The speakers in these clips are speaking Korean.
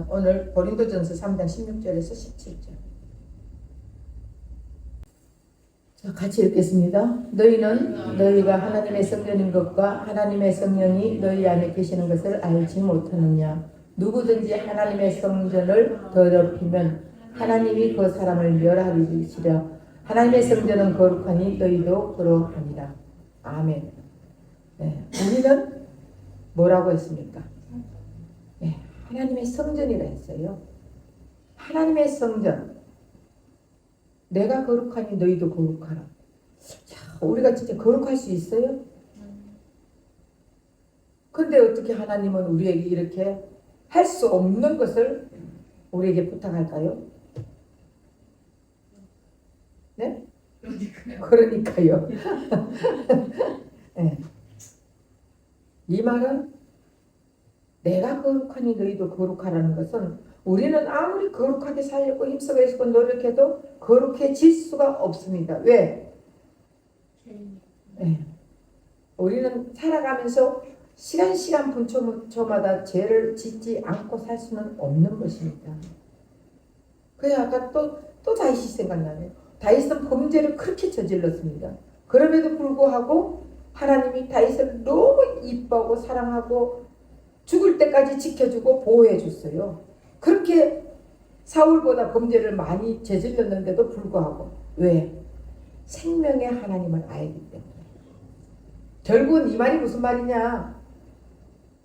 오늘 고린도전서 3장 16절에서 17절. 자, 같이 읽겠습니다. 너희는 너희가 하나님의 성전인 것과 하나님의 성령이 너희 안에 계시는 것을 알지 못하느냐. 누구든지 하나님의 성전을 더럽히면 하나님이 그 사람을 멸하리시려. 하나님의 성전은 거룩하니 너희도 거룩하니라. 아멘. 네, 우리는 뭐라고 했습니까? 네, 하나님의 성전이라 했어요. 하나님의 성전. 내가 거룩하니 너희도 거룩하라. 자, 우리가 진짜 거룩할 수 있어요? 근데 어떻게 하나님은 우리에게 이렇게 할 수 없는 것을 우리에게 부탁할까요? 네? 그러니까요. 네. 이 말은 내가 거룩하니 너희도 거룩하라는 것은 우리는 아무리 거룩하게 살려고 힘쓰고 애쓰고 노력해도 거룩해질 수가 없습니다. 왜? 네. 우리는 살아가면서 시간 분초마다 죄를 짓지 않고 살 수는 없는 것입니다. 그래 아까 또 다윗이 생각나네요. 다윗은 범죄를 그렇게 저질렀습니다. 그럼에도 불구하고 하나님이 다윗을 너무 이뻐하고 사랑하고 죽을 때까지 지켜주고 보호해 줬어요. 그렇게 사울보다 범죄를 많이 저질렀는데도 불구하고 왜? 생명의 하나님을 알기 때문에. 결국은 이 말이 무슨 말이냐?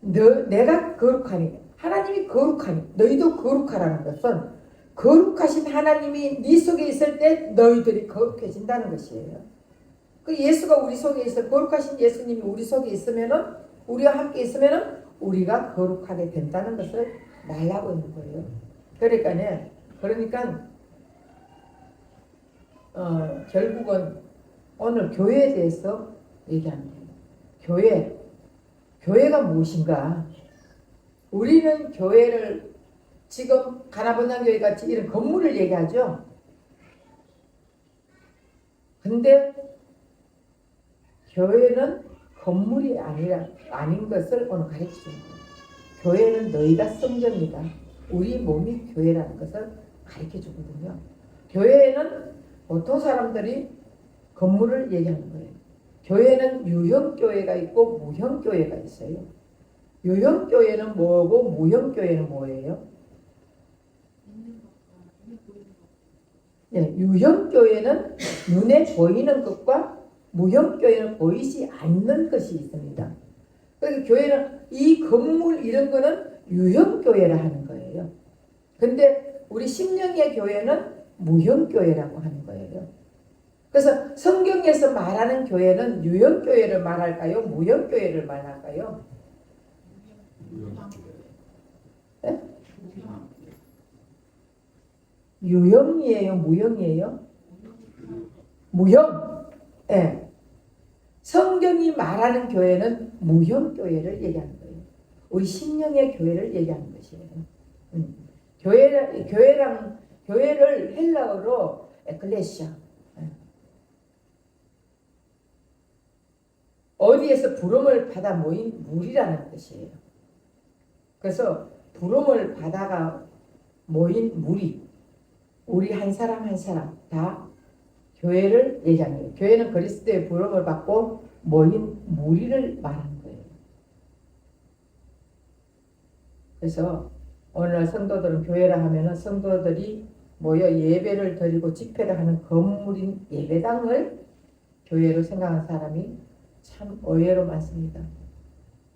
내가 거룩하니 하나님이 거룩하니 너희도 거룩하라는 것은 거룩하신 하나님이 네 속에 있을 때 너희들이 거룩해진다는 것이에요. 그 예수가 우리 속에 있어 거룩하신 예수님이 우리 속에 있으면은 우리와 함께 있으면은 우리가 거룩하게 된다는 것을 말하고 있는 거예요. 그러니까 결국은 오늘 교회에 대해서 얘기하는 거예요. 교회가 무엇인가? 우리는 교회를 지금 가나본당 교회 같이 이런 건물을 얘기하죠. 근데 교회는 건물이 아닌 것을 오늘 가르치는 거예요. 교회는 너희가 성전이다. 우리 몸이 교회라는 것을 가르쳐 주거든요. 교회에는 보통 사람들이 건물을 얘기하는 거예요. 교회는 유형교회가 있고 무형교회가 있어요. 유형교회는 뭐고 무형교회는 뭐예요? 네, 유형교회는 눈에 보이는 것과 무형교회는 보이지 않는 것이 있습니다. 그래서 교회는 이 건물 이런 거는 유형교회라 하는 거예요. 근데 우리 심령의 교회는 무형교회라고 하는 거예요. 그래서 성경에서 말하는 교회는 유형교회를 말할까요? 무형교회를 말할까요? 네? 유형이에요? 무형이에요? 무형. 네. 성경이 말하는 교회는 무형교회를 얘기하는 거예요. 우리 심령의 교회를 얘기하는 것이에요. 교회를 헬라어로 에클레시아. 어디에서 부름을 받아 모인 무리라는 뜻이에요. 그래서 부름을 받아가 모인 무리, 우리 한 사람 한 사람 다 교회를 얘기하는 거예요. 교회는 그리스도의 부름을 받고 모인 무리를 말하는 거예요. 그래서 오늘날 성도들은 교회라 하면은 성도들이 모여 예배를 드리고 집회를 하는 건물인 예배당을 교회로 생각하는 사람이 참 의외로 많습니다.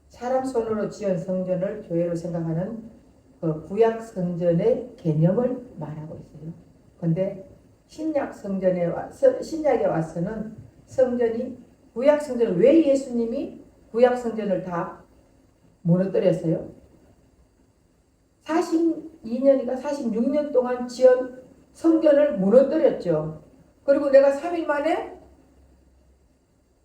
사람 손으로 지은 성전을 교회로 생각하는 그 구약 성전의 개념을 말하고 있어요. 근데 신약에 와서는 성전이 구약 성전을 왜 예수님이 구약 성전을 다 무너뜨렸어요? 42년인가 46년 동안 지은 성전을 무너뜨렸죠. 그리고 내가 3일 만에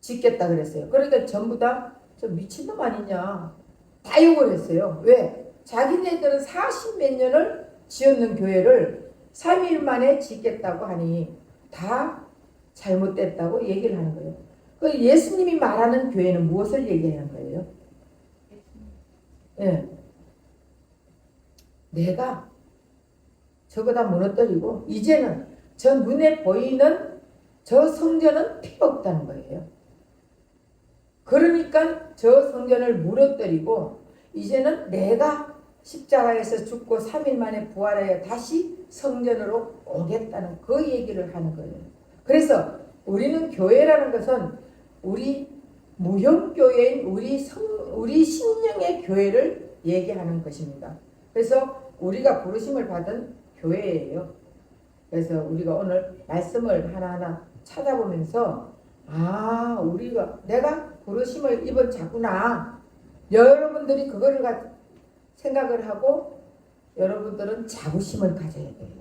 짓겠다 그랬어요. 그러니까 전부 다 저 미친놈 아니냐 다 욕을 했어요. 왜? 자기네들은 40몇 년을 지었는 교회를 3일 만에 짓겠다고 하니 다 잘못됐다고 얘기를 하는 거예요. 그 예수님이 말하는 교회는 무엇을 얘기하는 거예요? 예. 내가 저보다 무너뜨리고 이제는 저 눈에 보이는 저 성전은 필요 없다는 거예요. 그러니까 저 성전을 무너뜨리고 이제는 내가 십자가에서 죽고 3일 만에 부활하여 다시 성전으로 오겠다는 그 얘기를 하는 거예요. 그래서 우리는 교회라는 것은 우리 무형교회인 우리 신령의 교회를 얘기하는 것입니다. 그래서 우리가 부르심을 받은 교회예요. 그래서 우리가 오늘 말씀을 하나하나 찾아보면서 내가 부르심을 입은 자구나. 여러분들이 그거를 생각을 하고 여러분들은 자부심을 가져야 돼요.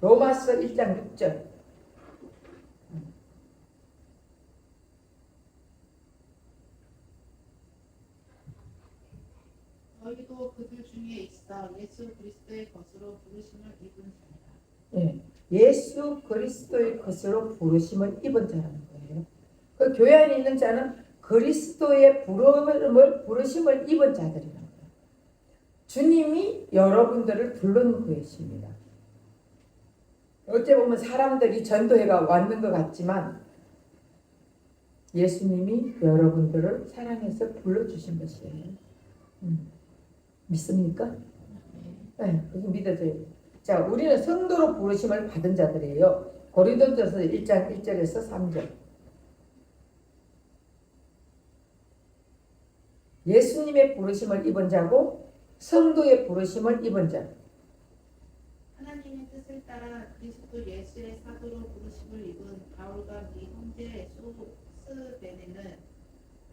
로마서 1장 6절. 너희도 그들 중에 있어 예수 그리스도의 것으로 부르심을 입은 자니라. 예, 예수 그리스도의 것으로 부르심을 입은 자라는 거예요. 그 교회 안에 있는 자는 그리스도의 부르심을 입은 자들이라는 거예요. 주님이 여러분들을 부른 것입니다. 어째 보면 사람들이 전도회가 왔는 것 같지만 예수님이 여러분들을 사랑해서 불러주신 것이에요. 믿습니까? 네, 그게 믿어져요. 자, 우리는 성도로 부르심을 받은 자들이에요. 고린도전서 1장 1절에서 3절. 예수님의 부르심을 입은 자고 성도의 부르심을 입은 자. 하나님의 뜻을 따라 그리스도 예수의 사도로 부르심을 입은 바울과 네 형제 소스베네는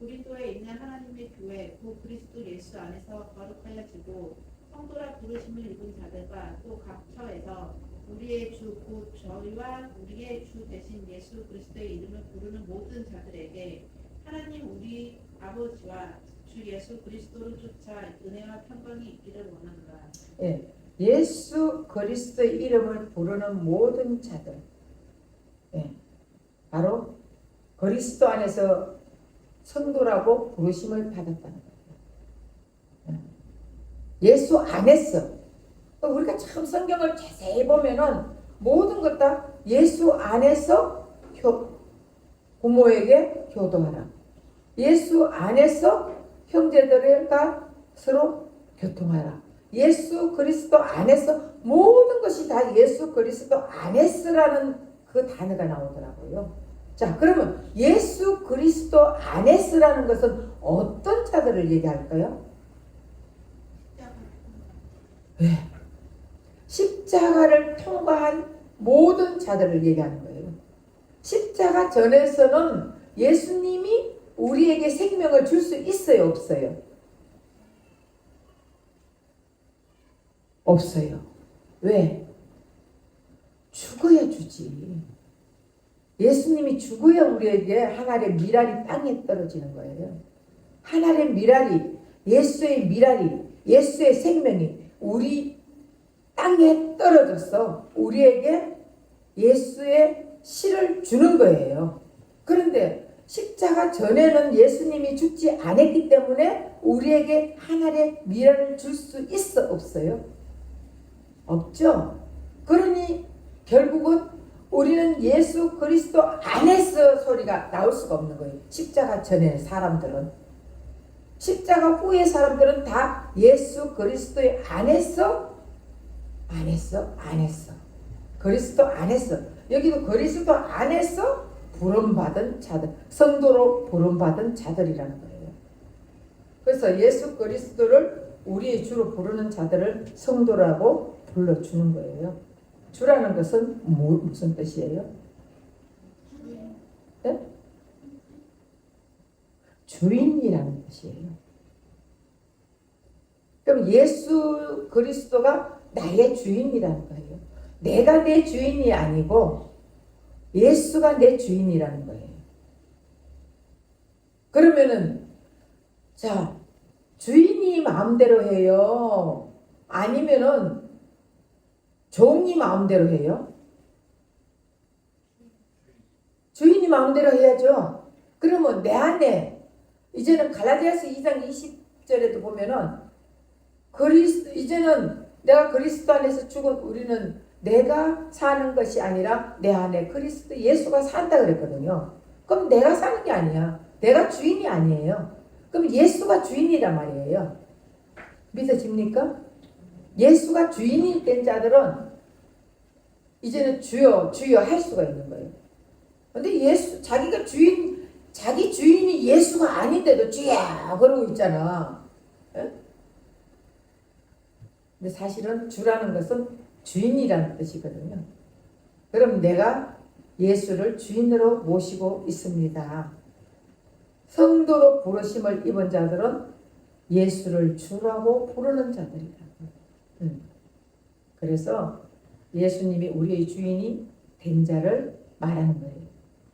고린도에 있는 하나님의 교회 그 그리스도 예수 안에서 거룩하여지고 성도라 부르심을 입은 자들과 또 각 처에서 우리의 주 곧 저희와 우리의 주 대신 예수 그리스도의 이름을 부르는 모든 자들에게 하나님 우리 아버지와 주 예수 그리스도를 쫓아 은혜와 평강이 있기를 원하노라. 예, 예수 그리스도의 이름을 부르는 모든 자들. 예, 바로 그리스도 안에서 성도라고 부르심을 받았다는 거예요. 예수 안에서. 우리가 참 성경을 자세히 보면은 모든 것 다 예수 안에서 부모에게 효도하라. 예수 안에서 형제들과 서로 교통하라. 예수 그리스도 안에서 모든 것이 다 예수 그리스도 안에서라는 그 단어가 나오더라고요. 자, 그러면 예수 그리스도 안에서라는 것은 어떤 자들을 얘기할까요? 네. 십자가를 통과한 모든 자들을 얘기하는 거예요. 십자가 전에서는 예수님이 우리에게 생명을 줄 수 있어요, 없어요? 없어요. 왜? 죽어야 주지. 예수님이 죽어야 우리에게 하늘의 미랄이 땅에 떨어지는 거예요. 하늘의 미랄이, 예수의 미랄이, 예수의 생명이 우리 땅에 떨어져서 우리에게 예수의 씨를 주는 거예요. 그런데 십자가 전에는 예수님이 죽지 않았기 때문에 우리에게 하늘의 미랄을 줄 수 있어, 없어요? 없죠. 그러니 결국은 우리는 예수 그리스도 안에서 소리가 나올 수가 없는 거예요. 십자가 전에 사람들은. 십자가 후의 사람들은 다 예수 그리스도의 안에서 그리스도 안에서. 여기도 그리스도 안에서 부름받은 자들, 성도로 부름받은 자들이라는 거예요. 그래서 예수 그리스도를 우리의 주로 부르는 자들을 성도라고 불러주는 거예요. 주라는 것은 무슨 뜻이에요? 네? 주인이라는 뜻이에요. 그럼 예수 그리스도가 나의 주인이라는 거예요. 내가 내 주인이 아니고 예수가 내 주인이라는 거예요. 그러면은 자, 주인이 마음대로 해요? 아니면은 종이 마음대로 해요? 주인이 마음대로 해야죠. 그러면 내 안에 이제는 갈라디아서 2장 20절에도 보면은 이제는 내가 그리스도 안에서 죽은 우리는 내가 사는 것이 아니라 내 안에 그리스도 예수가 산다 그랬거든요. 그럼 내가 사는 게 아니야. 내가 주인이 아니에요. 그럼 예수가 주인이란 말이에요. 믿어집니까? 예수가 주인이 된 자들은 이제는 주여 주여 할 수가 있는 거예요. 근데 자기 주인이 예수가 아닌데도 주야 그러고 있잖아. 에? 근데 사실은 주라는 것은 주인이라는 뜻이거든요. 그럼 내가 예수를 주인으로 모시고 있습니다. 성도로 부르심을 입은 자들은 예수를 주라고 부르는 자들이다. 그래서 예수님이 우리의 주인이 된 자를 말하는 거예요.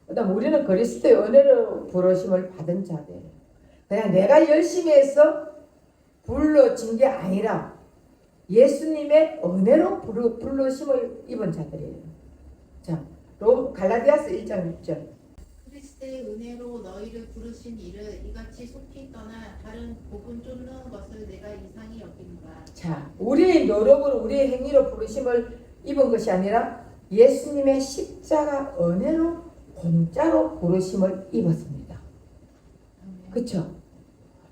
그다음 우리는 그리스도의 은혜로 부르심을 받은 자들이에요. 그냥 내가 열심히 해서 불러진 게 아니라 예수님의 은혜로 부르심을 입은 자들이에요. 자, 갈라디아서 1장 6절. 그리스도의 은혜로 너희를 부르신 이를 이같이 속히 떠나 다른 복음 쫓는 것을 내가 이상히 여기노라. 자, 우리의 노력으로 우리의 행위로 부르심을 입은 것이 아니라 예수님의 십자가 은혜로 공짜로 부르심을 입었습니다. 그렇죠?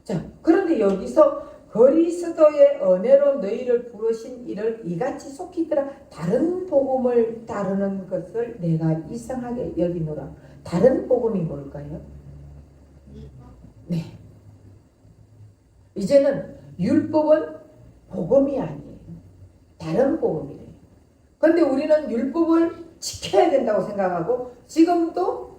자, 그런데 여기서 그리스도의 은혜로 너희를 부르신 이를 이같이 속히 떠나 다른 복음을 따르는 것을 내가 이상하게 여기노라. 다른 복음이 뭘까요? 네. 이제는 율법은 복음이 아니에요. 다른 복음이래요. 그런데 우리는 율법을 지켜야 된다고 생각하고 지금도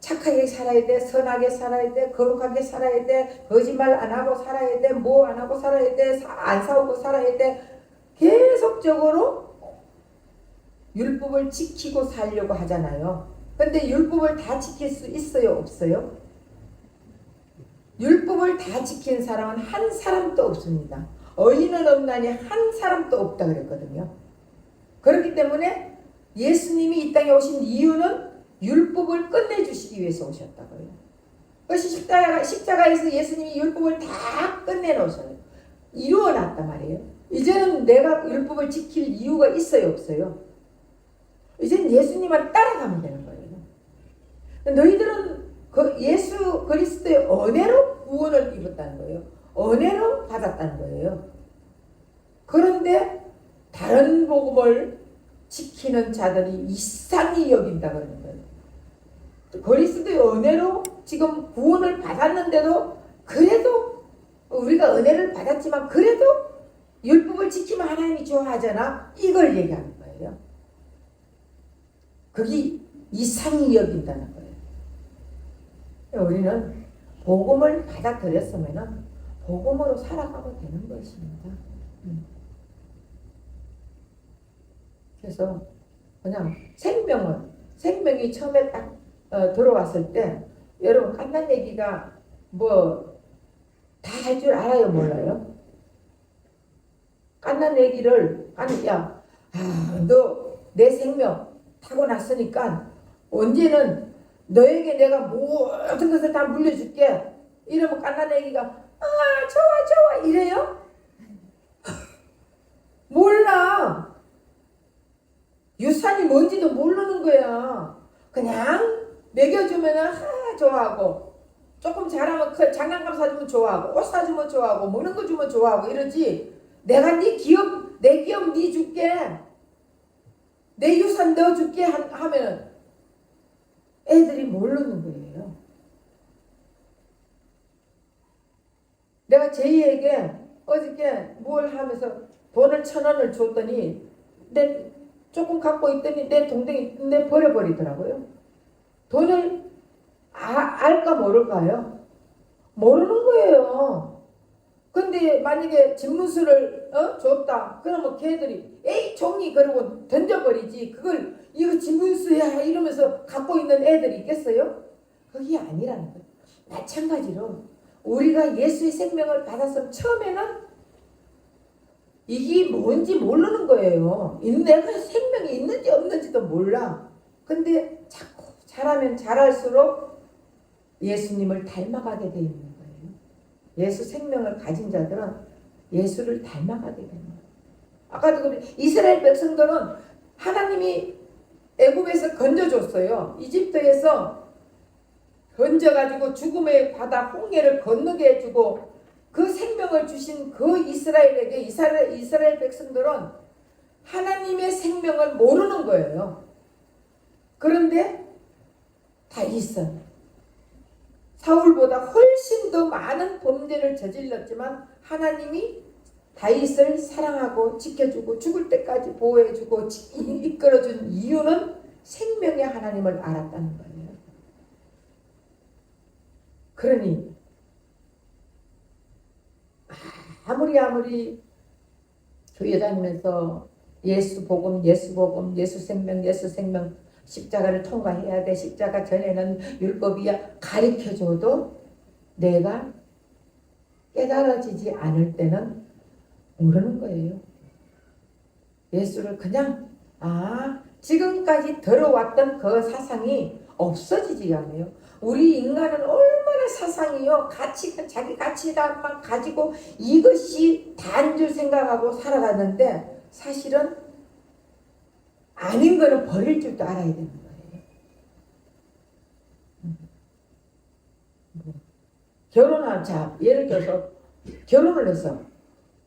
착하게 살아야 돼, 선하게 살아야 돼, 거룩하게 살아야 돼, 거짓말 안 하고 살아야 돼, 뭐 안 하고 살아야 돼, 안 싸우고 살아야 돼. 계속적으로 율법을 지키고 살려고 하잖아요. 근데 율법을 다 지킬 수 있어요? 없어요? 율법을 다 지키는 사람은 한 사람도 없습니다. 어이는 없나니 한 사람도 없다 그랬거든요. 그렇기 때문에 예수님이 이 땅에 오신 이유는 율법을 끝내주시기 위해서 오셨다고요. 그것이 십자가에서 예수님이 율법을 다 끝내놓으셔요. 이루어놨단 말이에요. 이제는 내가 율법을 지킬 이유가 있어요? 없어요? 이제는 예수님만 따라가면 되는 거예요. 너희들은 예수 그리스도의 은혜로 구원을 입었다는 거예요. 은혜로 받았다는 거예요. 그런데 다른 복음을 지키는 자들이 이상히 여긴다 그러는 거예요. 그리스도의 은혜로 지금 구원을 받았는데도 그래도 우리가 은혜를 받았지만 그래도 율법을 지키면 하나님이 좋아하잖아. 이걸 얘기하는 거예요. 그게 이상히 여긴다는 거예요. 우리는 복음을 받아들였으면 복음으로 살아가고 되는 것입니다. 그래서 그냥 생명이 처음에 딱 들어왔을 때 여러분 깐난 얘기가 뭐 다 할 줄 알아요? 몰라요? 깐난 얘기를 너 내 생명 타고났으니까 언제는 너에게 내가 모든 것을 다 물려줄게. 이러면 깐난 애기가 좋아 이래요? 몰라. 유산이 뭔지도 모르는 거야. 그냥 먹여주면 좋아하고 조금 잘하면 장난감 사주면 좋아하고 옷 사주면 좋아하고 먹는 거 주면 좋아하고 이러지. 내가 내 기업 네 줄게. 내 유산 넣어줄게 하면 애들이 모르는 거예요. 내가 제이에게 어저께 뭘 하면서 돈을 1,000원을 줬더니 내 조금 갖고 있더니 내 동생이 내 버려버리더라고요. 돈을 알까 모를까요? 모르는 거예요. 근데 만약에 집문수를 줬다 그러면 걔들이 에이 종이 그러고 던져버리지. 그걸 이거 집문수야 이러면서 갖고 있는 애들이 있겠어요? 그게 아니라는 거예요. 마찬가지로 우리가 예수의 생명을 받았으면 처음에는 이게 뭔지 모르는 거예요. 내가 생명이 있는지 없는지도 몰라. 근데 자꾸 잘하면 잘할수록 예수님을 닮아가게 돼 있는 거예요. 예수 생명을 가진 자들은 예수를 닮아가게 되는 거예요. 아까도 그래 이스라엘 백성들은 하나님이 애굽에서 건져줬어요. 이집트에서 건져가지고 죽음의 바다 홍해를 건너게 해주고 그 생명을 주신 그 이스라엘에게 이스라엘 백성들은 하나님의 생명을 모르는 거예요. 그런데 다윗은 사울보다 훨씬 더 많은 범죄를 저질렀지만 하나님이 다윗을 사랑하고 지켜주고 죽을 때까지 보호해주고 이끌어준 이유는 생명의 하나님을 알았다는 거예요. 그러니 아무리 교회 다니면서 예수 복음 예수 생명 십자가를 통과해야 돼. 십자가 전에는 율법이야 가르쳐줘도 내가 깨달아지지 않을 때는 모르는 거예요. 예수를 그냥 지금까지 들어왔던 그 사상이 없어지지가 않아요. 우리 인간은 얼마나 사상이요. 자기 가치관만 가지고 이것이 다인 줄 생각하고 살아갔는데 사실은 아닌 거는 버릴 줄도 알아야 되는 거예요. 예를 들어서 결혼을 해서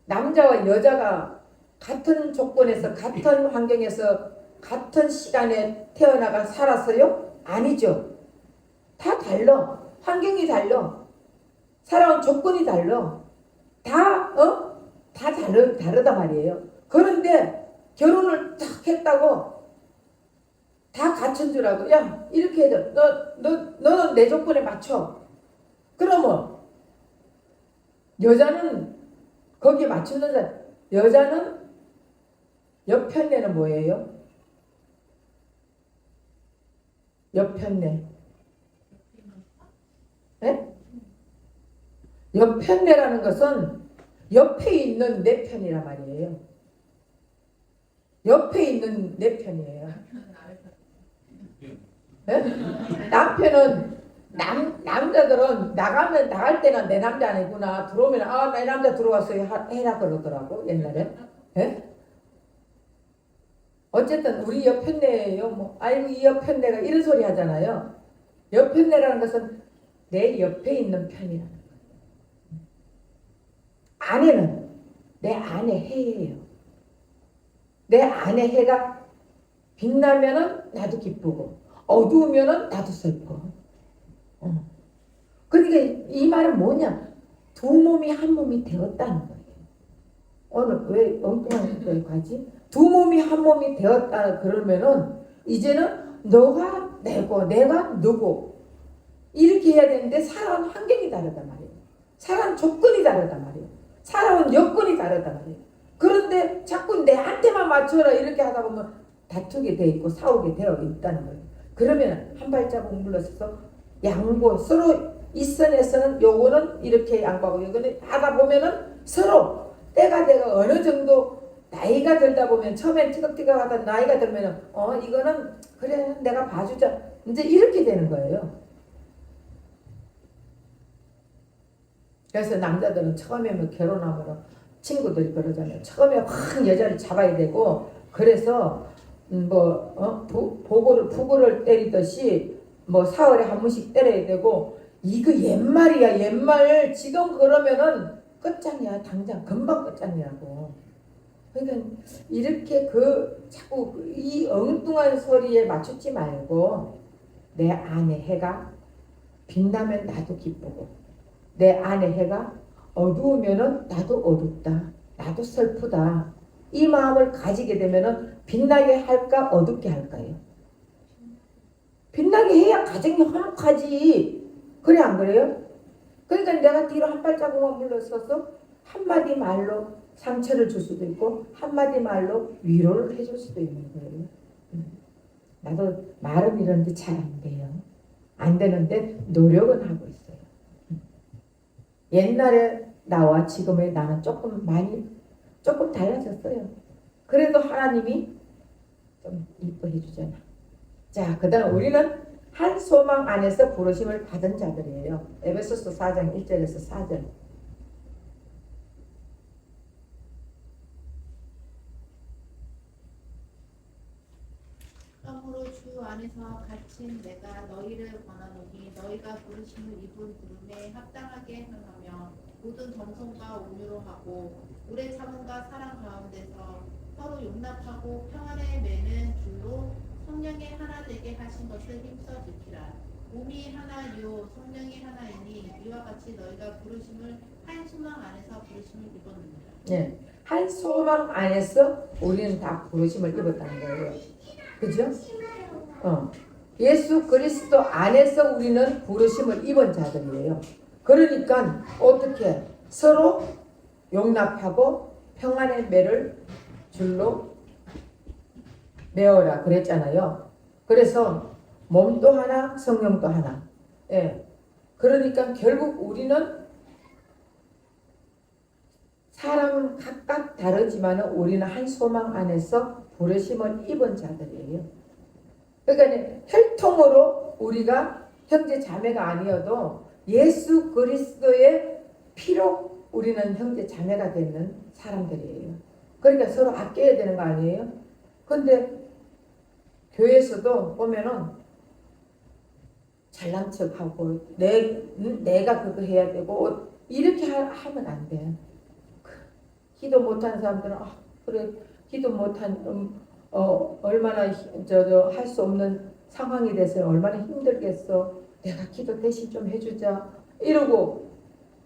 남자와 여자가 같은 조건에서 같은 환경에서 같은 시간에 태어나가 살았어요? 아니죠. 다 달라. 환경이 달라. 살아온 조건이 달라. 다 다르단 말이에요. 그런데 결혼을 딱 했다고 다 갖춘 줄 알고 야 이렇게 해줘. 너는 내 조건에 맞춰. 그러면 여자는 거기에 맞추는 여자는 옆편내는 뭐예요? 옆편내. 네? 옆편내라는 것은 옆에 있는 내 편이란 말이에요. 옆에 있는 내 편이에요. 네? 남편은 남자들은 나갈 때는 내 남자 아니구나. 들어오면 내 남자 들어왔어요. 해라 그러더라고 옛날에. 네? 어쨌든 우리 옆편내예요. 아이고 이 옆편내가 이런 소리 하잖아요. 옆편내라는 것은 내 옆에 있는 편이라는 거예요. 아내는 내 아내 해예요. 내 아내 해가 빛나면은 나도 기쁘고 어두우면은 나도 슬퍼. 그러니까 이 말은 뭐냐? 두 몸이 한 몸이 되었다는 거예요. 오늘 왜 엉뚱한 소리 가지? 두 몸이 한 몸이 되었다 그러면은 이제는 너가 내고 내가 누구 이렇게 해야 되는데 살아온 환경이 다르단 말이에요. 살아온 조건이 다르단 말이에요. 살아온 여건이 다르단 말이에요. 그런데 자꾸 내한테만 맞춰라 이렇게 하다 보면 다투게 돼 있고 싸우게 되어 있다는 거예요. 그러면 한 발자국 물러서서 양보 서로 이 선에서는 요거는 이렇게 양보하고 요거는 하다 보면은 서로 때가 되고 어느 정도 나이가 들다 보면 처음엔 티격태격 하다 나이가 들면은 이거는 그래 내가 봐주자 이제 이렇게 되는 거예요. 그래서 남자들은 처음에 뭐 결혼하면 친구들이 그러잖아요. 처음에 확 여자를 잡아야 되고 그래서 부고를 때리듯이 사흘에 한 번씩 때려야 되고 이거 옛말이야. 옛말 지금 그러면은 끝장이야. 당장 금방 끝장이라고. 그러니까 이렇게 자꾸 이 엉뚱한 소리에 맞추지 말고 내 안에 해가 빛나면 나도 기쁘고 내 안에 해가 어두우면은 나도 어둡다. 나도 슬프다. 이 마음을 가지게 되면은 빛나게 할까 어둡게 할까요? 빛나게 해야 가정이 화목하지. 그래 안 그래요? 그러니까 내가 뒤로 한 발자국만 물러서서 한마디 말로 상처를 줄 수도 있고 한마디 말로 위로를 해줄 수도 있는 거예요. 나도 말은 이런데 잘 안 돼요. 안 되는데 노력은 하고 있어요. 옛날에 나와 지금의 나는 조금 달라졌어요. 그래도 하나님이 좀 이뻐해 주잖아. 자, 그 다음 우리는 한 소망 안에서 부르심을 받은 자들이에요. 에베소서 4장 1절에서 4절. 안에서 갇힌 내가 너희를 권하노니 너희가 부르심을 입은 부름에 합당하게 행하며 모든 정성과 온유로 하고 오래 참음과 사랑 가운데서 서로 용납하고 평안에 매는 줄로 성령의 하나 되게 하신 것을 힘써 지키라. 몸이 하나요 성령이 하나이니 이와 같이 너희가 부르심을 한 소망 안에서 부르심을 입었느니라. 네. 한 소망 안에서 우리는 다 부르심을 입었다는 거예요. 그죠? 예수 그리스도 안에서 우리는 부르심을 입은 자들이에요. 그러니까 어떻게 서로 용납하고 평안의 매를 줄로 메어라 그랬잖아요. 그래서 몸도 하나, 성령도 하나. 예. 그러니까 결국 우리는 사람은 각각 다르지만 우리는 한 소망 안에서 부르심을 입은 자들이에요. 그러니까 혈통으로 우리가 형제 자매가 아니어도 예수 그리스도의 피로 우리는 형제 자매가 되는 사람들이에요. 그러니까 서로 아껴야 되는 거 아니에요? 근데 교회에서도 보면은 잘난 척하고 내가 그거 해야 되고 이렇게 하면 안 돼. 기도 못하는 사람들은 그래 기도 못한 얼마나 할 수 없는 상황이 돼서 얼마나 힘들겠어. 내가 기도 대신 좀 해주자 이러고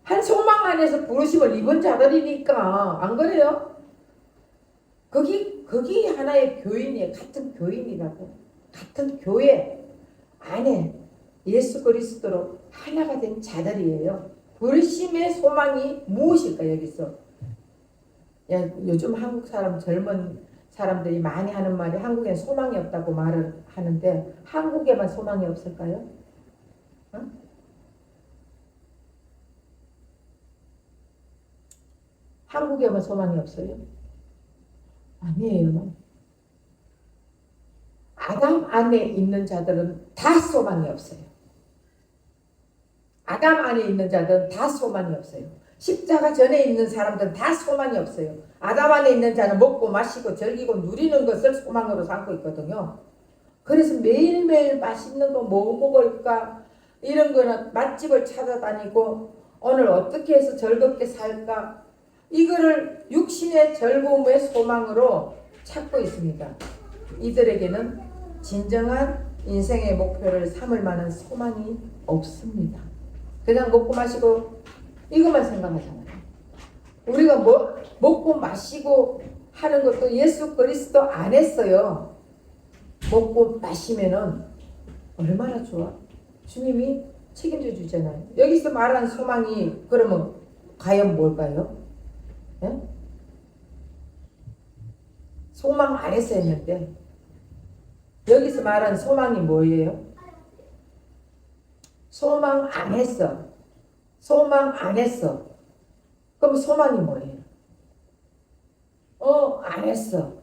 한 소망 안에서 부르심을 입은 자들이니까 안 그래요? 거기 하나의 교인이에요. 같은 교인이라고. 같은 교회 안에 예수 그리스도로 하나가 된 자들이에요. 부르심의 소망이 무엇일까 여기서? 요즘 한국 사람 젊은 사람들이 많이 하는 말이 한국엔 소망이 없다고 말을 하는데 한국에만 소망이 없을까요? 한국에만 소망이 없어요? 아니에요. 아담 안에 있는 자들은 다 소망이 없어요. 아담 안에 있는 자들은 다 소망이 없어요. 십자가 전에 있는 사람들은 다 소망이 없어요. 아담 안에 있는 자는 먹고 마시고 즐기고 누리는 것을 소망으로 삼고 있거든요. 그래서 매일매일 맛있는 거 뭐 먹을까 이런 거는 맛집을 찾아다니고 오늘 어떻게 해서 즐겁게 살까 이거를 육신의 즐거움의 소망으로 찾고 있습니다. 이들에게는 진정한 인생의 목표를 삼을 만한 소망이 없습니다. 그냥 먹고 마시고 이것만 생각하잖아요. 우리가 먹고 마시고 하는 것도 예수 그리스도 안 했어요. 먹고 마시면은 얼마나 좋아? 주님이 책임져 주잖아요. 여기서 말한 소망이 그러면 과연 뭘까요? 네? 소망 안 했어 했는데 여기서 말한 소망이 뭐예요? 소망 안 했어. 소망 안 했어. 그럼 소망이 뭐예요? 안 했어.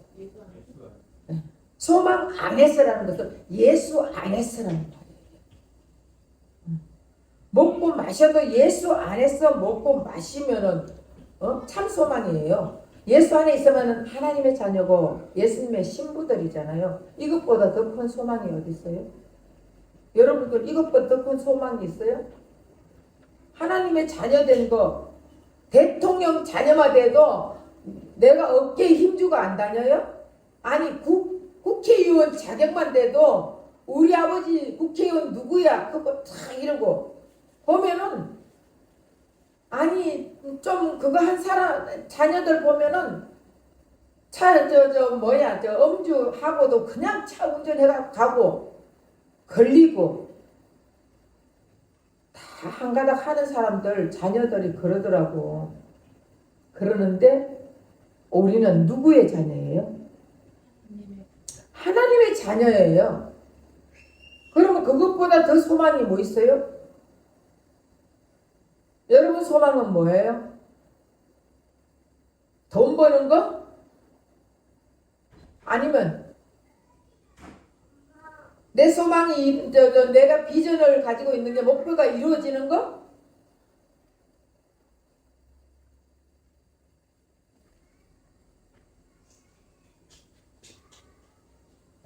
소망 안 했어라는 것은 예수 안 했어라는 말이에요. 먹고 마셔도 예수 안 했어 먹고 마시면은 참 소망이에요. 예수 안에 있으면 하나님의 자녀고 예수님의 신부들이잖아요. 이것보다 더 큰 소망이 어디 있어요? 여러분들 이것보다 더 큰 소망이 있어요? 하나님의 자녀된 거 대통령 자녀만 돼도 내가 어깨에 힘주고 안 다녀요? 아니 국회의원 자격만 돼도 우리 아버지 국회의원 누구야? 그거 다 이러고 보면은 아니 좀 그거 한 사람 자녀들 보면은 음주하고도 그냥 차 운전해가 가고 걸리고 다 한가닥 하는 사람들 자녀들이 그러더라고. 그러는데 우리는 누구의 자녀예요? 하나님의 자녀예요. 그러면 그것보다 더 소망이 뭐 있어요? 여러분 소망은 뭐예요? 돈 버는 거? 아니면 내 소망이 내가 비전을 가지고 있는 게 목표가 이루어지는 거?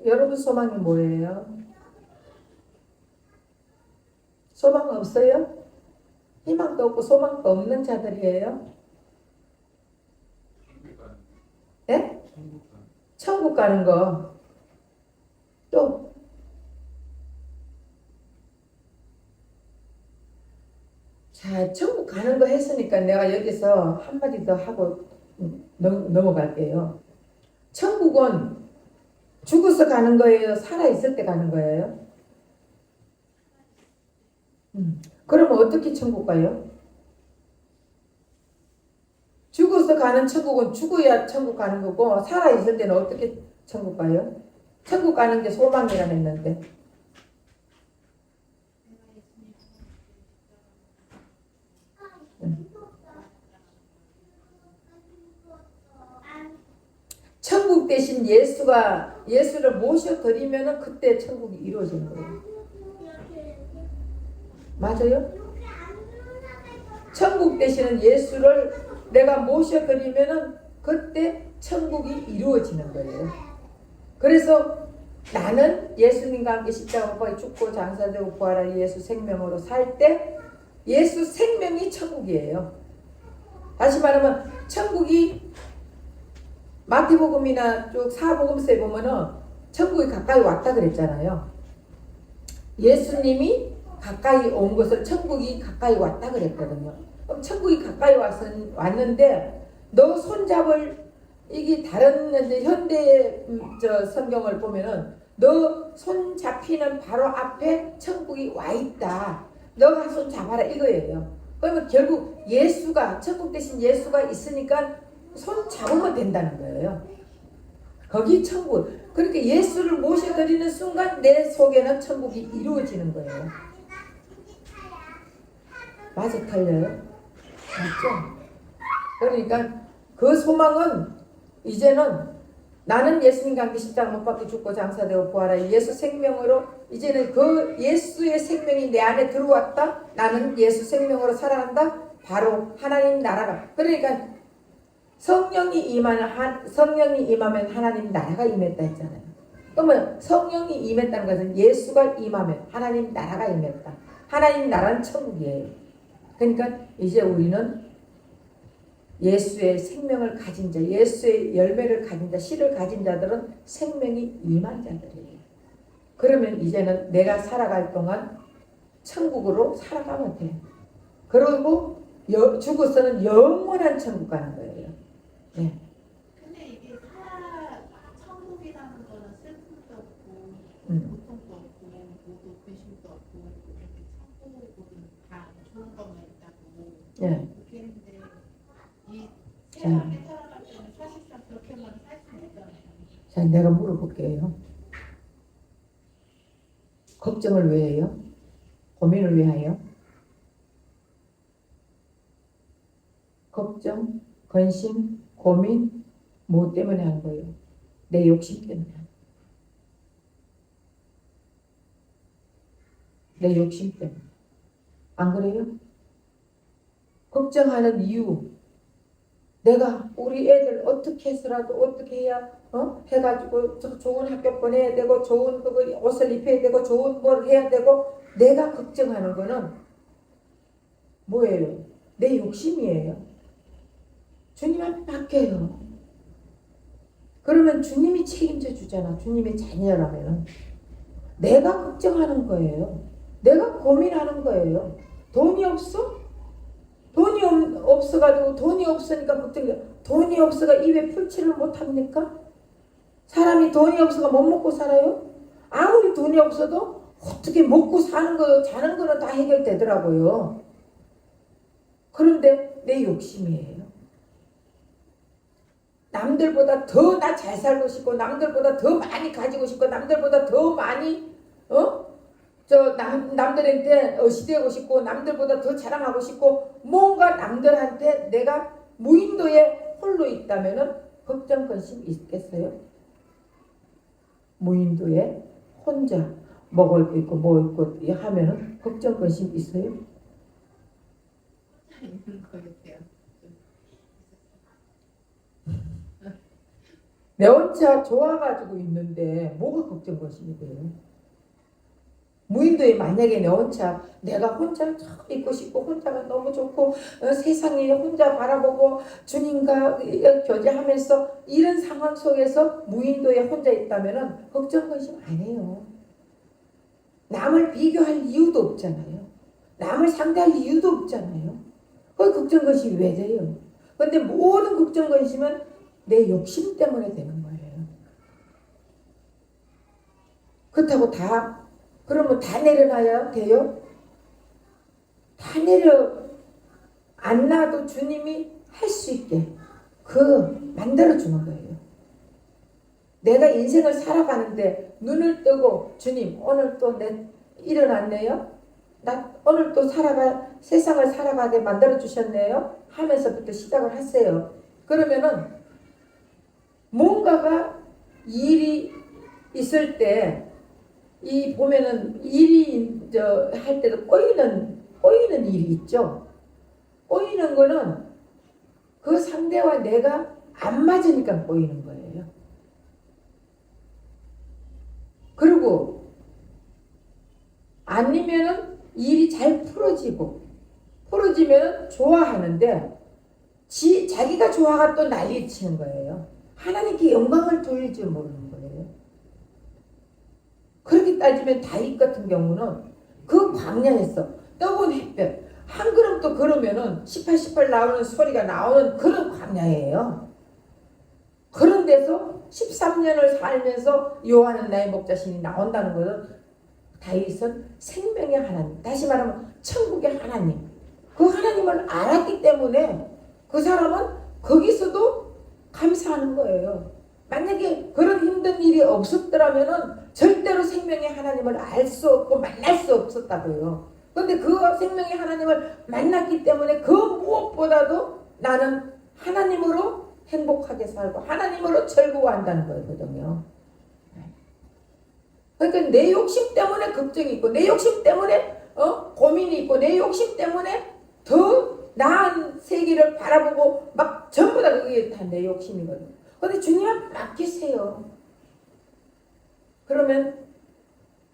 여러분 소망이 뭐예요? 소망 없어요? 희망도 없고 소망도 없는 자들이에요. 네? 천국 가는 거. 또 자, 천국 가는 거 했으니까 내가 여기서 한마디 더 하고 넘어갈게요. 천국은 죽어서 가는 거예요? 살아있을 때 가는 거예요? 그러면 어떻게 천국 가요? 죽어서 가는 천국은 죽어야 천국 가는 거고, 살아있을 때는 어떻게 천국 가요? 천국 가는 게 소망이라 했는데. 천국 대신 예수를 모셔드리면 그때 천국이 이루어지는 거예요. 맞아요? 천국 대신은 예수를 내가 모셔드리면 그때 천국이 이루어지는 거예요. 그래서 나는 예수님과 함께 십자가 못 박혀 죽고 장사되고 부활한 예수 생명으로 살 때 예수 생명이 천국이에요. 다시 말하면 천국이 마태복음이나 쭉 사복음서에 보면은 천국이 가까이 왔다 그랬잖아요. 예수님이 가까이 온 것을 천국이 가까이 왔다 그랬거든요. 그럼 천국이 가까이 왔는데 너 손잡을 이게 다른 이제 현대 성경을 보면은 너 손 잡히는 바로 앞에 천국이 와 있다. 너가 손 잡아라 이거예요. 그러면 결국 예수가 천국 대신 예수가 있으니까 손 잡으면 된다는 거예요. 거기 천국. 그러니까 예수를 모셔드리는 순간 내 속에는 천국이 이루어지는 거예요. 맞아, 틀려요? 맞죠? 그러니까 그 소망은 이제는 나는 예수님과 함께 십자가 못 박혀 죽고 장사되고 부활한 예수 생명으로 이제는 그 예수의 생명이 내 안에 들어왔다. 나는 예수 생명으로 살아간다. 바로 하나님 나라가. 그러니까 성령이 임하면 하나님 나라가 임했다 했잖아요. 그러면 성령이 임했다는 것은 예수가 임하면 하나님 나라가 임했다. 하나님 나라는 천국이에요. 그러니까 이제 우리는 예수의 생명을 가진 자, 예수의 열매를 가진 자, 씨를 가진 자들은 생명이 임한 자들이에요. 그러면 이제는 내가 살아갈 동안 천국으로 살아가면 돼요. 그리고 죽어서는 영원한 천국 가는 거예요. 네. 근데 이게 천국이라는 거는 슬픔도 없고 고통도 없고 모두 근심도 없고 이렇게 천국은 다 좋은 것만 있다고 네. 그렇게 했는데 이 세상에 살아갈 때는 사실상 그렇게만 살 수 있잖아요. 자, 내가 물어볼게요. 걱정을 왜 해요? 고민을 왜 해요? 걱정, 근심, 고민, 뭐 때문에 한 거예요? 내 욕심 때문에. 내 욕심 때문에. 안 그래요? 걱정하는 이유. 내가 우리 애들 어떻게 해서라도 어떻게 해야 해가지고 좋은 학교 보내야 되고 좋은 옷을 입혀야 되고 좋은 뭘 해야 되고 내가 걱정하는 거는 뭐예요? 내 욕심이에요. 주님 앞에 맡겨요. 그러면 주님이 책임져 주잖아. 주님의 자녀라면. 내가 걱정하는 거예요. 내가 고민하는 거예요. 돈이 없어? 돈이 없어가지고 돈이 없으니까 걱정돼. 돈이 없어가 입에 풀칠을 못합니까? 사람이 돈이 없어가 못 먹고 살아요? 아무리 돈이 없어도 어떻게 먹고 사는 거, 자는 거는 다 해결되더라고요. 그런데 내 욕심이에요. 남들보다 더 나 잘 살고 싶고 남들보다 더 많이 가지고 싶고 남들보다 더 많이 남들한테 어시되고 싶고 남들보다 더 자랑하고 싶고 뭔가 남들한테 내가 무인도에 홀로 있다면은 걱정 근심 있겠어요? 무인도에 혼자 먹을 거 있고 뭐 있고 하면은 걱정 근심 있어요? 있는 거겠어요. 내 혼자 좋아가지고 있는데 뭐가 걱정 근심이 돼요? 무인도에 만약에 내가 혼자 참 있고 싶고 혼자가 너무 좋고 세상에 혼자 바라보고 주님과 교제하면서 이런 상황 속에서 무인도에 혼자 있다면 걱정 근심 안 해요. 남을 비교할 이유도 없잖아요. 남을 상대할 이유도 없잖아요. 그 걱정 근심이 왜 돼요? 근데 모든 걱정 근심은 내 욕심 때문에 되는 거예요. 그렇다고 그러면 다 내려놔야 돼요? 다 안 놔도 주님이 할 수 있게 만들어주는 거예요. 내가 인생을 살아가는데 눈을 뜨고 주님 오늘 또 일어났네요? 나 오늘 또 세상을 살아가게 만들어주셨네요? 하면서부터 시작을 하세요. 그러면은 뭔가가 일이 있을 때 보면은 일이 할 때도 꼬이는 일이 있죠. 꼬이는 거는 그 상대와 내가 안 맞으니까 꼬이는 거예요. 그리고 아니면은 일이 잘 풀어지면 좋아하는데 자기가 좋아가 또 난리치는 거예요. 하나님께 영광을 돌릴 줄 모르는 거예요. 그렇게 따지면 다윗 같은 경우는 그 광야에서 뜨거운 햇볕 한 걸음 또 걸으면은 18 나오는 소리가 나오는 그런 광야예요. 그런 데서 13년을 살면서 여호와는 나의 목자신이 나온다는 것은 다윗은 생명의 하나님, 다시 말하면 천국의 하나님, 그 하나님을 알았기 때문에 그 사람은 거기서도 감사하는 거예요. 만약에 그런 힘든 일이 없었더라면은 절대로 생명의 하나님을 알 수 없고 만날 수 없었다고요. 그런데 그 생명의 하나님을 만났기 때문에 그 무엇보다도 나는 하나님으로 행복하게 살고 하나님으로 즐거워한다는 거거든요. 그러니까 내 욕심 때문에 걱정이 있고 내 욕심 때문에 고민이 있고 내 욕심 때문에 더 나은 세계를 바라보고 막 전부 다 그게 다 내 욕심이거든요. 그런데 주님한테 맡기세요. 그러면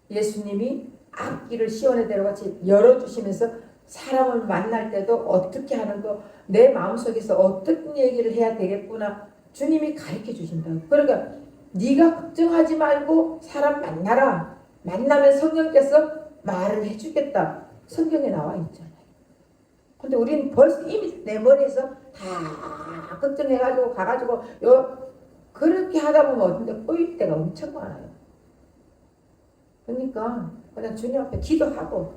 예수님이 앞길을 시온의 대로 같이 열어주시면서 사람을 만날 때도 어떻게 하는 거, 내 마음속에서 어떤 얘기를 해야 되겠구나 주님이 가르쳐 주신다고. 그러니까 네가 걱정하지 말고 사람 만나라. 만나면 성령께서 말을 해주겠다. 성경에 나와 있잖아요. 근데 우리는 벌써 이미 내 머리에서 다 걱정해가지고 가가지고 그렇게 하다 보면 어딘데 꼬일 때가 엄청 많아요. 그러니까 그냥 주님 앞에 기도하고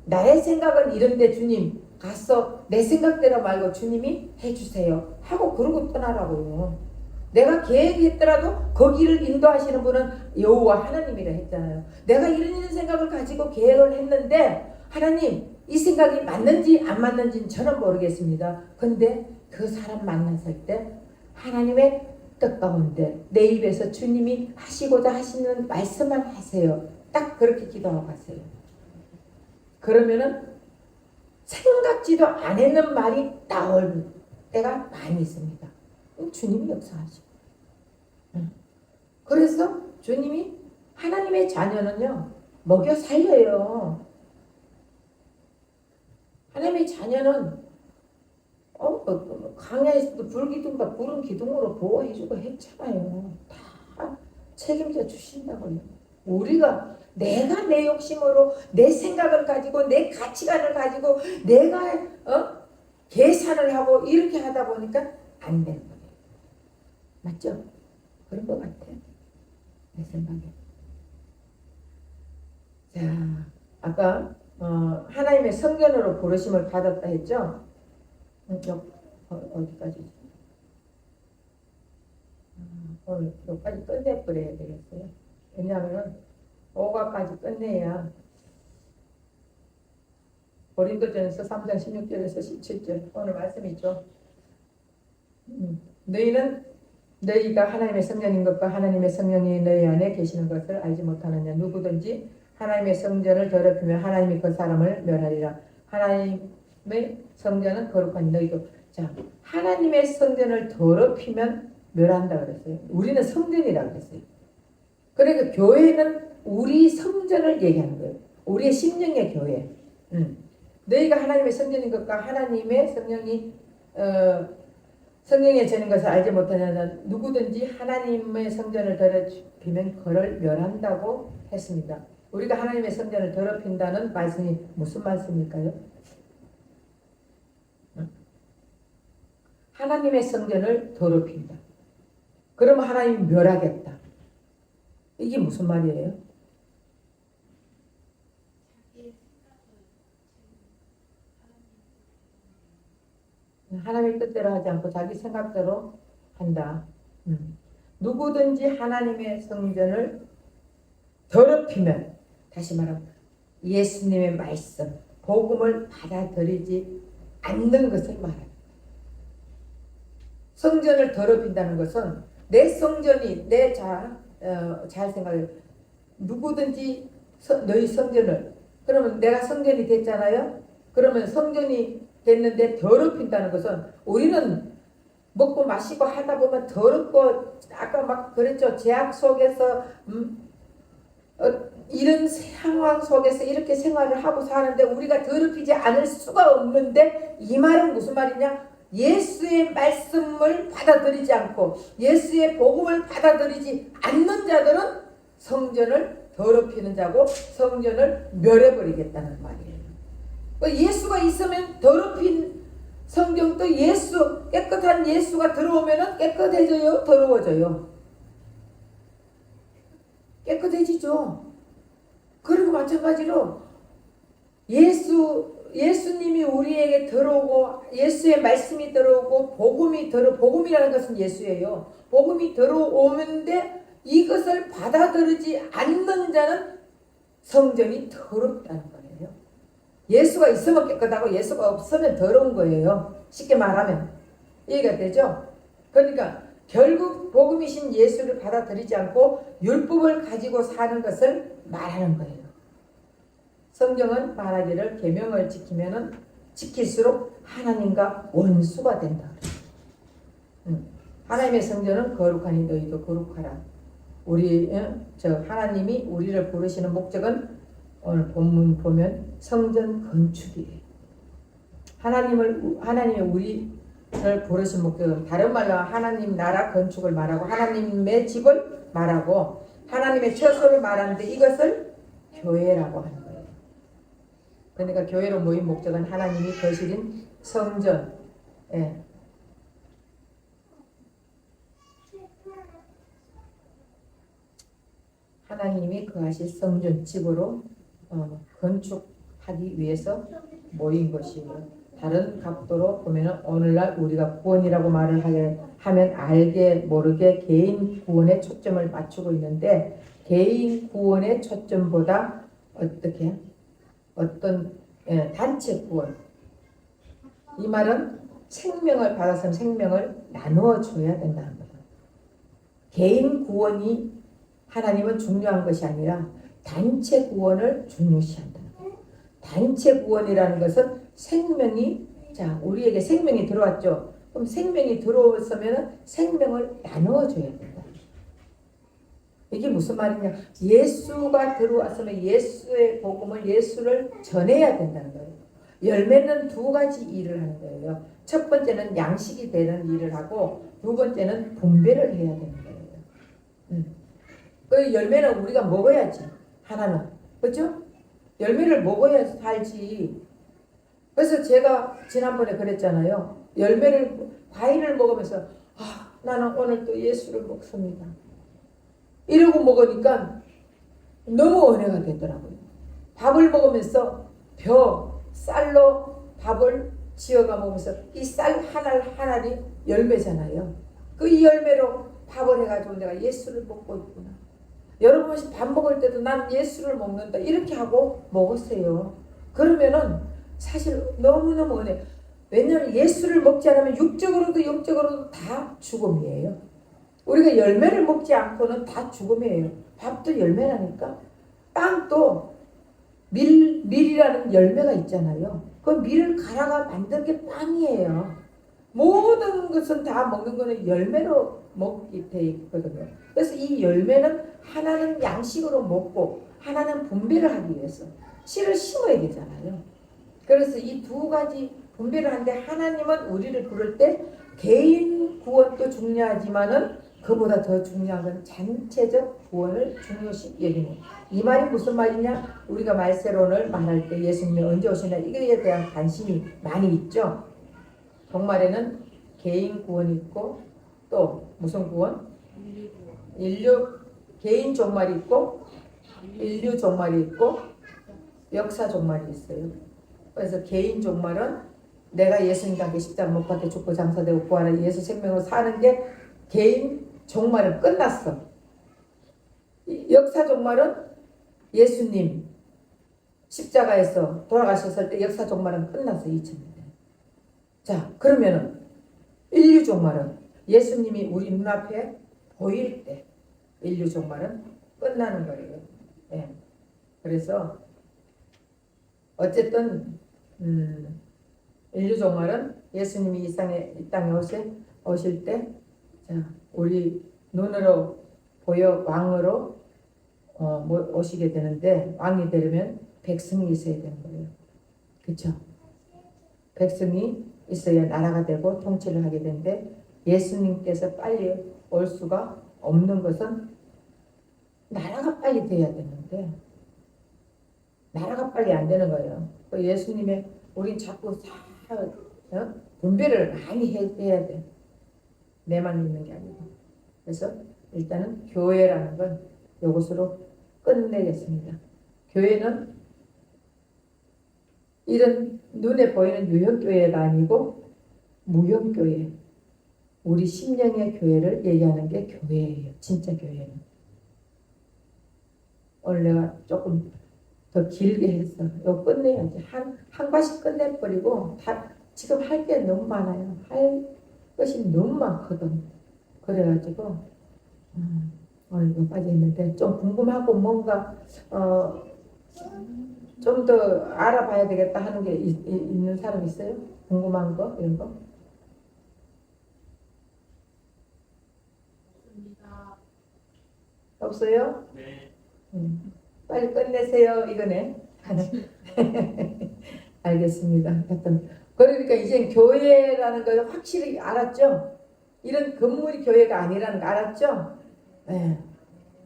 나의 생각은 이런데 주님 가서 내 생각대로 말고 주님이 해주세요 하고 그러고 떠나라고요. 내가 계획했더라도 거기를 인도하시는 분은 여호와 하나님이라 했잖아요. 내가 이런 생각을 가지고 계획을 했는데 하나님 이 생각이 맞는지 안 맞는지는 저는 모르겠습니다. 근데 그 사람 만났을 때 하나님의 뜻 가운데 내 입에서 주님이 하시고자 하시는 말씀만 하세요. 딱 그렇게 기도하고 가세요. 그러면은 생각지도 안 했는 말이 나올 때가 많이 있습니다. 주님이 역사하시고. 그래서 주님이 하나님의 자녀는요 먹여 살려요. 하나님의 자녀는 강야에서도 불기둥과 구름 기둥으로 보호해주고 했잖아요. 다 책임져 주신다고요. 우리가 내가 내 욕심으로 내 생각을 가지고 내 가치관을 가지고 내가 계산을 하고 이렇게 하다 보니까 안 되는 거예요. 맞죠? 그런 것 같아요. 내 생각에. 자, 아까 하나님의 성전으로 부르심을 받았다 했죠? 어디까지? 오늘 여기까지 끝내버려야 되겠어요. 왜냐하면 5가까지 끝내야 고린도전서 3장 16절에서 17절 오늘 말씀이죠. 너희가 하나님의 성전인 것과 하나님의 성령이 너희 안에 계시는 것을 알지 못하느냐. 누구든지 하나님의 성전을 더럽히면 하나님이 그 사람을 멸하리라. 하나님의 성전은 거룩하니 너희도. 자, 하나님의 성전을 더럽히면 멸한다 그랬어요. 우리는 성전이라고 그랬어요. 그러니까 교회는 우리 성전을 얘기하는 거예요. 우리의 심령의 교회. 너희가 하나님의 성전인 것과 하나님의 성령이 성령에 저는 것을 알지 못하냐는 누구든지 하나님의 성전을 더럽히면 그를 멸한다고 했습니다. 우리가 하나님의 성전을 더럽힌다는 말씀이 무슨 말씀일까요? 하나님의 성전을 더럽힌다. 그러면 하나님이 멸하겠다. 이게 무슨 말이에요? 하나님의 뜻대로 하지 않고 자기 생각대로 한다. 누구든지 하나님의 성전을 더럽히면, 다시 말하면 예수님의 말씀, 복음을 받아들이지 않는 것을 말합니다. 성전을 더럽힌다는 것은 내 성전이 잘 생각해. 누구든지 너희 성전을, 그러면 내가 성전이 됐잖아요. 그러면 성전이 됐는데 더럽힌다는 것은 우리는 먹고 마시고 하다 보면 더럽고 아까 막 그랬죠. 제약 속에서 이런 상황 속에서 이렇게 생활을 하고 사는데 우리가 더럽히지 않을 수가 없는데 이 말은 무슨 말이냐? 예수의 말씀을 받아들이지 않고 예수의 복음을 받아들이지 않는 자들은 성전을 더럽히는 자고 성전을 멸해버리겠다는 말이에요. 예수가 있으면 더럽힌 성경도 깨끗한 예수가 들어오면 깨끗해져요? 더러워져요? 깨끗해지죠. 그리고 마찬가지로 예수님이 우리에게 들어오고 예수의 말씀이 들어오고 복음이라는 것은 예수예요. 복음이 들어오는데 이것을 받아들이지 않는 자는 성전이 더럽다는 거예요. 예수가 있으면 깨끗하고 예수가 없으면 더러운 거예요. 쉽게 말하면 이해가 되죠? 그러니까 결국 복음이신 예수를 받아들이지 않고 율법을 가지고 사는 것을 말하는 거예요. 성경은 말하기를 계명을 지킬수록 하나님과 원수가 된다. 하나님의 성전은 거룩하니 너희도 거룩하라. 하나님이 우리를 부르시는 목적은 오늘 본문 보면 성전 건축이에요. 하나님이 우리를 부르신 목적은 다른 말로 하나님 나라 건축을 말하고 하나님의 집을 말하고 하나님의 처소를 말하는데 이것을 교회라고 하는 거예요. 그러니까 교회로 모인 목적은 하나님이 거실인 성전. 하나님이 거하실 성전 집으로 건축하기 위해서 모인 것이에요. 다른 각도로 보면 오늘날 우리가 구원이라고 말을 하면 알게 모르게 개인 구원에 초점을 맞추고 있는데 개인 구원의 초점보다 단체 구원. 이 말은 생명을 받았으면 생명을 나누어 줘야 된다는 거예요. 개인 구원이 하나님은 중요한 것이 아니라 단체 구원을 중요시한다는 거예요. 단체 구원이라는 것은 우리에게 생명이 들어왔죠. 그럼 생명이 들어왔으면 생명을 나누어 줘야 된다. 이게 무슨 말이냐? 예수가 들어왔으면 예수의 복음을 예수를 전해야 된다는 거예요. 열매는 두 가지 일을 하는 거예요. 첫 번째는 양식이 되는 일을 하고 두 번째는 분배를 해야 되는 거예요. 그 열매는 우리가 먹어야지. 하나는. 그렇죠? 열매를 먹어야 살지. 그래서 제가 지난번에 그랬잖아요. 과일을 먹으면서 나는 오늘 또 예수를 먹습니다. 이러고 먹으니까 너무 은혜가 되더라고요. 밥을 먹으면서 쌀로 밥을 지어가 먹으면서 이 쌀 하나리 열매잖아요. 그 이 열매로 밥을 해가지고 내가 예수를 먹고 있구나. 여러분 밥 먹을 때도 난 예수를 먹는다. 이렇게 하고 먹었어요. 그러면은 사실 너무너무 은혜. 왜냐하면 예수를 먹지 않으면 육적으로도 영적으로도 다 죽음이에요. 우리가 열매를 먹지 않고는 다 죽음이에요. 밥도 열매라니까. 땅도 밀이라는 열매가 있잖아요. 그 밀을 갈아가 만든 게 빵이에요. 모든 것은 다 먹는 거는 열매로 먹게 돼 있거든요. 그래서 이 열매는 하나는 양식으로 먹고 하나는 분배를 하기 위해서 씨를 심어야 되잖아요. 그래서 이 두 가지 분배를 하는데 하나님은 우리를 부를 때 개인 구원도 중요하지만은 그보다 더 중요한 건 전체적 구원을 중요시 여기는. 이 말이 무슨 말이냐? 우리가 말세론을 말할 때 예수님이 언제 오시나 이거에 대한 관심이 많이 있죠. 종말에는 개인 구원이 있고 또 무슨 구원? 인류 개인 종말이 있고 인류 종말이 있고 역사 종말이 있어요. 그래서 개인 종말은 내가 예수님과 함께 십자가 못 박혀 죽고 장사되고 부활한 예수 생명으로 사는 게 개인 종말은 끝났어. 역사 종말은 예수님 십자가에서 돌아가셨을 때 역사 종말은 끝났어. 2000년. 자, 그러면은 인류 종말은 예수님이 우리 눈앞에 보일 때 인류 종말은 끝나는 거예요. 네. 그래서 어쨌든 인류 종말은 예수님이 이 땅에 오실 때 자, 우리 눈으로 보여 왕으로 오시게 되는데 왕이 되려면 백성이 있어야 되는 거예요. 그렇죠? 백성이 있어야 나라가 되고 통치를 하게 되는데 예수님께서 빨리 올 수가 없는 것은 나라가 빨리 돼야 되는데 나라가 빨리 안 되는 거예요. 예수님의 우린 자꾸 분배를 많이 해야 돼. 내만 있는 게 아니고. 그래서 일단은 교회라는 건 이것으로 끝내겠습니다. 교회는 이런 눈에 보이는 유형교회가 아니고 무형교회, 우리 심령의 교회를 얘기하는 게 교회예요. 진짜 교회는. 오늘 내가 조금 더 길게 했어. 이거 끝내야지. 한 과씩 끝내버리고 지금 할 게 너무 많아요. 할 것이 너무 많거든. 그래가지고 오늘 이거 빠져있는데 좀 궁금하고 뭔가 좀 더 알아봐야 되겠다 하는 게 있는 사람 있어요? 궁금한 거? 이런 거? 없습니다. 없어요? 네. 빨리 끝내세요. 이거네. 알겠습니다. 하여튼 그러니까 이제 교회라는 걸 확실히 알았죠? 이런 건물이 교회가 아니라는 거 알았죠? 네.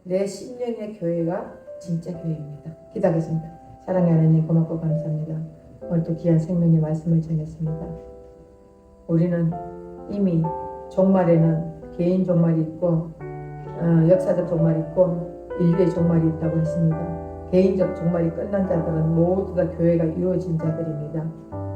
내 심령의 교회가 진짜 교회입니다. 기도하겠습니다. 사랑의 하나님 고맙고 감사합니다. 오늘 또 귀한 생명의 말씀을 전했습니다. 우리는 이미 종말에는 개인 종말이 있고 역사적 종말이 있고 인류의 종말이 있다고 했습니다. 개인적 종말이 끝난 자들은 모두 다 교회가 이루어진 자들입니다.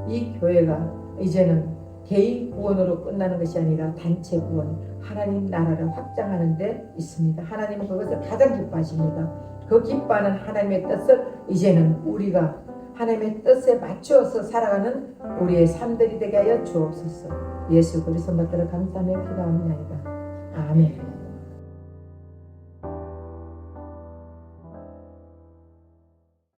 이 교회가 이제는 개인 구원으로 끝나는 것이 아니라 단체 구원, 하나님 나라를 확장하는 데 있습니다. 하나님은 그것을 가장 기뻐하십니다. 그 기뻐하는 하나님의 뜻을 이제는 우리가 하나님의 뜻에 맞추어서 살아가는 우리의 삶들이 되게 하여 주옵소서. 예수 그리스도 받들어 감사하며 기도합니다. 아멘.